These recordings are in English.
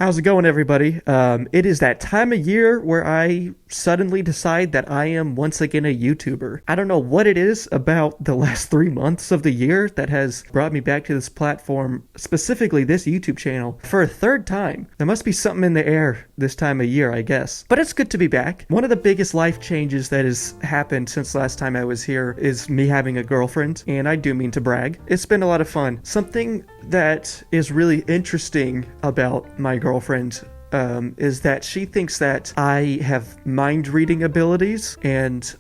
How's it going, everybody? It is that time of year where I suddenly decide that I am once again a YouTuber. I don't know what it is about the last 3 months of the year that has brought me back to this platform, specifically this YouTube channel, for a third time. There must be something in the air this time of year, I guess. But it's good to be back. One of the biggest life changes that has happened since last time I was here is me having a girlfriend, and I do mean to brag. It's been a lot of fun. Something that is really interesting about my girlfriend is that she thinks that I have mind reading abilities, and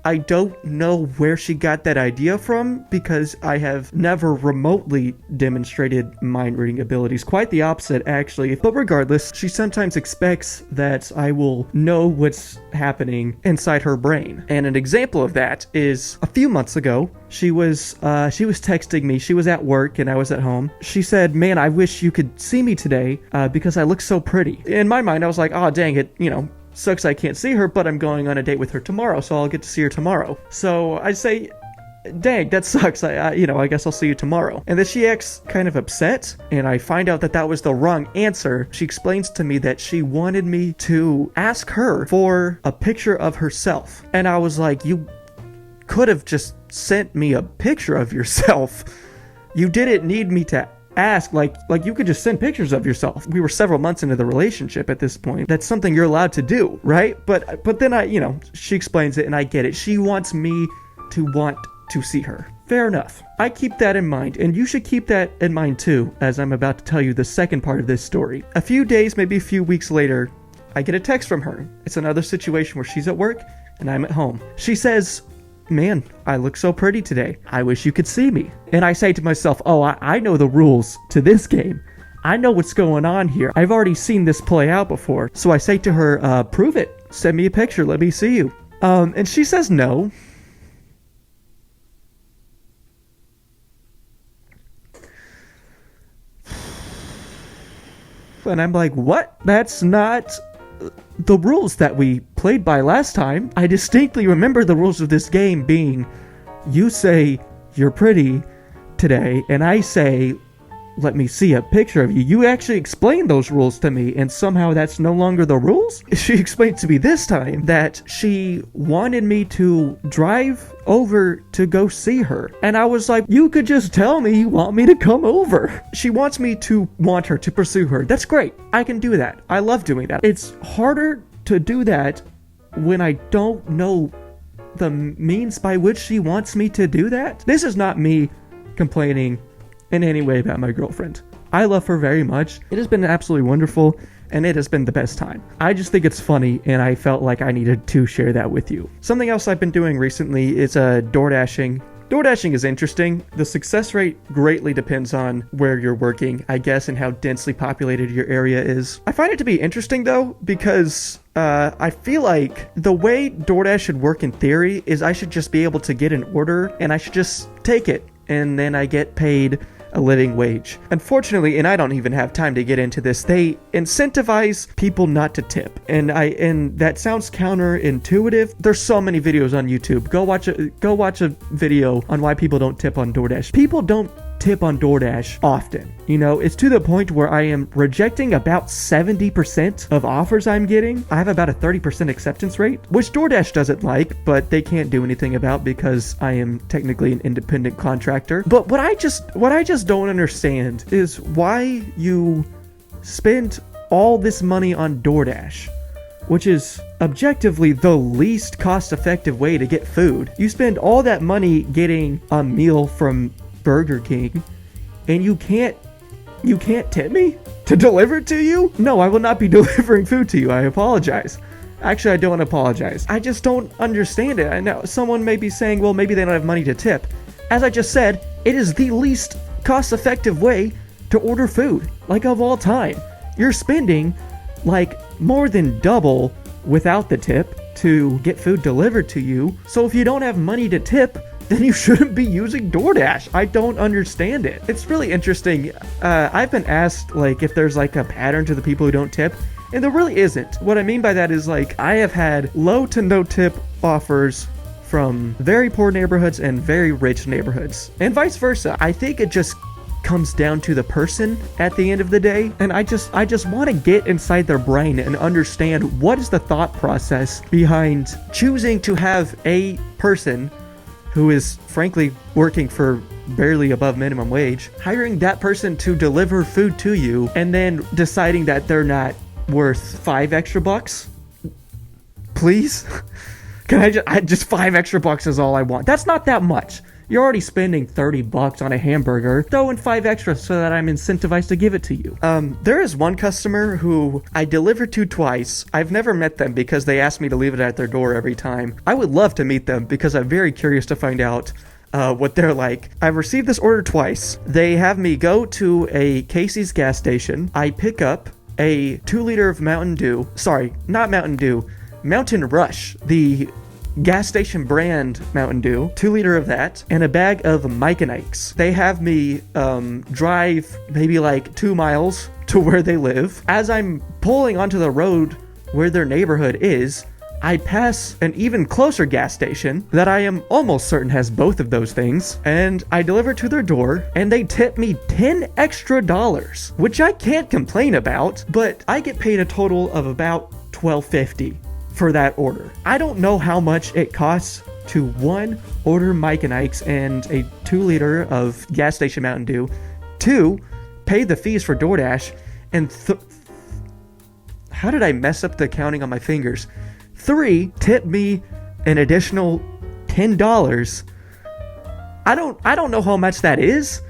I don't know where she got that idea from because I have never remotely demonstrated mind reading abilities. Quite the opposite, actually. But regardless, she sometimes expects that I will know what's happening inside her brain. And an example of that is a few months ago, she was texting me. She was at work and I was at home. She said, "Man, I wish you could see me today because I look so pretty." In my mind, I was like, "Oh, dang it, sucks I can't see her, but I'm going on a date with her tomorrow, so I'll get to see her tomorrow." So I say, "Dang, that sucks. I guess I'll see you tomorrow." And then she acts kind of upset, and I find out that that was the wrong answer. She explains to me that she wanted me to ask her for a picture of herself. And I was like, "You could have just sent me a picture of yourself. You didn't need me to ask, like you could just send pictures of yourself." We were several months into the relationship at this point. That's something you're allowed to do, right? But then she explains it and I get it. She wants me to want to see her. Fair enough. I keep that in mind, and you should keep that in mind too, as I'm about to tell you the second part of this story. A few days, maybe a few weeks later, I get a text from her. It's another situation where she's at work and I'm at home. She says, "Man, I look so pretty today. I wish you could see me." And I say to myself, "Oh, I know the rules to this game. I know what's going on here. I've already seen this play out before." So I say to her, "Prove it. Send me a picture. Let me see you." And she says no. And I'm like, "What? That's not the rules that we played by last time." I distinctly remember the rules of this game being, you say you're pretty today, and I say, "Let me see a picture of you." You actually explained those rules to me, and somehow that's no longer the rules? She explained to me this time that she wanted me to drive over to go see her. And I was like, "You could just tell me you want me to come over." She wants me to want her, to pursue her. That's great. I can do that. I love doing that. It's harder to do that when I don't know the means by which she wants me to do that. This is not me complaining in any way about my girlfriend. I love her very much. It has been absolutely wonderful, and it has been the best time. I just think it's funny, and I felt like I needed to share that with you. Something else I've been doing recently is DoorDashing. DoorDashing is interesting. The success rate greatly depends on where you're working, I guess, and how densely populated your area is. I find it to be interesting, though, because I feel like the way DoorDash should work in theory is I should just be able to get an order, and I should just take it, and then I get paid a living wage. Unfortunately, and I don't even have time to get into this, they incentivize people not to tip. And that sounds counterintuitive. There's so many videos on YouTube. Go watch a video on why people don't tip on DoorDash. People don't tip on DoorDash often. It's to the point where I am rejecting about 70% of offers I'm getting. I have about a 30% acceptance rate, which DoorDash doesn't like, but they can't do anything about because I am technically an independent contractor. But what I just don't understand is why you spend all this money on DoorDash, which is objectively the least cost-effective way to get food. You spend all that money getting a meal from Burger King, and you can't tip me to deliver it to you? No, I will not be delivering food to you. I apologize. Actually, I don't apologize. I just don't understand it. I know someone may be saying, well, maybe they don't have money to tip. As I just said, it is the least cost-effective way to order food, of all time. You're spending, more than double without the tip to get food delivered to you. So if you don't have money to tip, then you shouldn't be using DoorDash. I don't understand it. It's really interesting. I've been asked, if there's, a pattern to the people who don't tip, and there really isn't. What I mean by that is, I have had low to no tip offers from very poor neighborhoods and very rich neighborhoods, and vice versa. I think it just comes down to the person at the end of the day. And I just want to get inside their brain and understand what is the thought process behind choosing to have a person who is frankly working for barely above minimum wage, hiring that person to deliver food to you, and then deciding that they're not worth $5 extra. Please? Can I just $5 extra is all I want. That's not that much. You're already spending $30 on a hamburger. Throw in 5 extra so that I'm incentivized to give it to you. There is one customer who I delivered to twice. I've never met them because they asked me to leave it at their door every time. I would love to meet them because I'm very curious to find out what they're like. I've received this order twice. They have me go to a Casey's gas station. I pick up a 2-liter of Mountain Dew. Sorry, not Mountain Dew. Mountain Rush. The gas station brand Mountain Dew, 2-liter of that, and a bag of Mike and Ike's. They have me drive maybe like 2 miles to where they live. As I'm pulling onto the road where their neighborhood is, I pass an even closer gas station that I am almost certain has both of those things, and I deliver to their door, and they tip me $10 extra, which I can't complain about, but I get paid a total of about $12.50 for that order. I don't know how much it costs to, 1, order Mike and Ike's and a 2-liter of gas station Mountain Dew, 2, pay the fees for DoorDash, and how did I mess up the counting on my fingers? 3, tip me an additional $10. I don't know how much that is,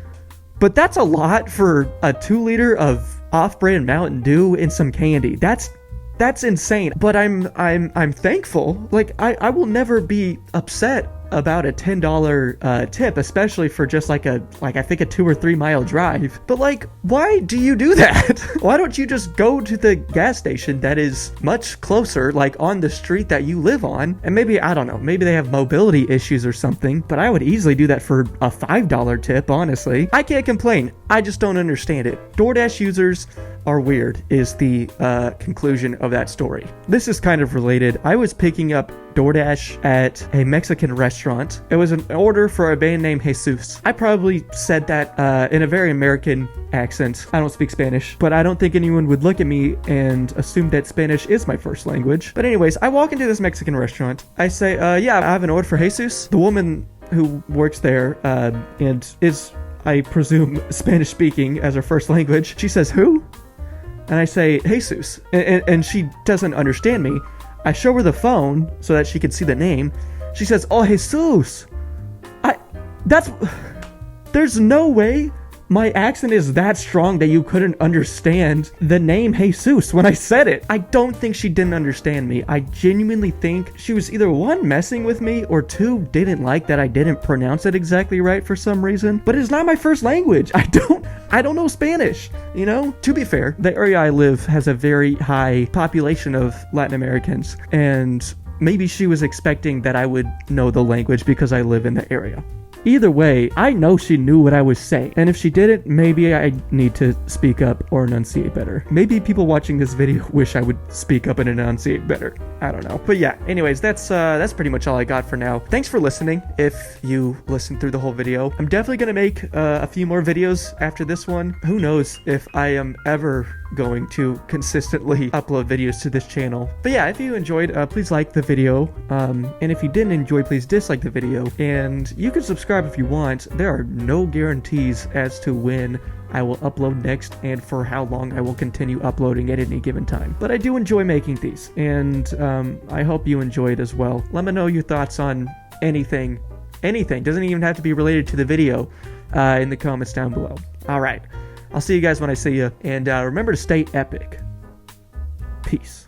but that's a lot for a 2-liter of off-brand Mountain Dew and some candy. That's insane, but I'm thankful. Like, I will never be upset about a $10 tip, especially for just like I think a 2 or 3 mile drive. But like, why do you do that? Why don't you just go to the gas station that is much closer, like on the street that you live on? And maybe, I don't know, maybe they have mobility issues or something, but I would easily do that for a $5 tip, honestly. I can't complain. I just don't understand it. DoorDash users are weird is the conclusion of that story. This is kind of related. I was picking up DoorDash at a Mexican restaurant. It was an order for a band named Jesus. I probably said that in a very American accent. I don't speak Spanish, but I don't think anyone would look at me and assume that Spanish is my first language. But anyways, I walk into this Mexican restaurant. I say, yeah, I have an order for Jesus. The woman who works there and is, I presume, Spanish speaking as her first language. She says, who? And I say, Jesus. And she doesn't understand me. I show her the phone so that she can see the name. She says, oh, Jesus. There's no way my accent is that strong that you couldn't understand the name Jesus when I said it. I don't think she didn't understand me. I genuinely think she was either 1, messing with me, or 2, didn't like that I didn't pronounce it exactly right for some reason. But it's not my first language. I don't know Spanish, you know? To be fair, the area I live has a very high population of Latin Americans, and maybe she was expecting that I would know the language because I live in the area. Either way, I know she knew what I was saying, and if she didn't, maybe I need to speak up or enunciate better. Maybe people watching this video wish I would speak up and enunciate better. I don't know. But yeah, anyways, that's pretty much all I got for now. Thanks for listening if you listened through the whole video. I'm definitely gonna make a few more videos after this one. Who knows if I am ever going to consistently upload videos to this channel. But yeah, if you enjoyed, please like the video, and if you didn't enjoy, please dislike the video, and you can subscribe if you want. There are no guarantees as to when I will upload next and for how long I will continue uploading at any given time, but I do enjoy making these, and I hope you enjoy it as well. Let me know your thoughts on anything, doesn't even have to be related to the video, in the comments down below. Alright, I'll see you guys when I see you, and remember to stay epic. Peace.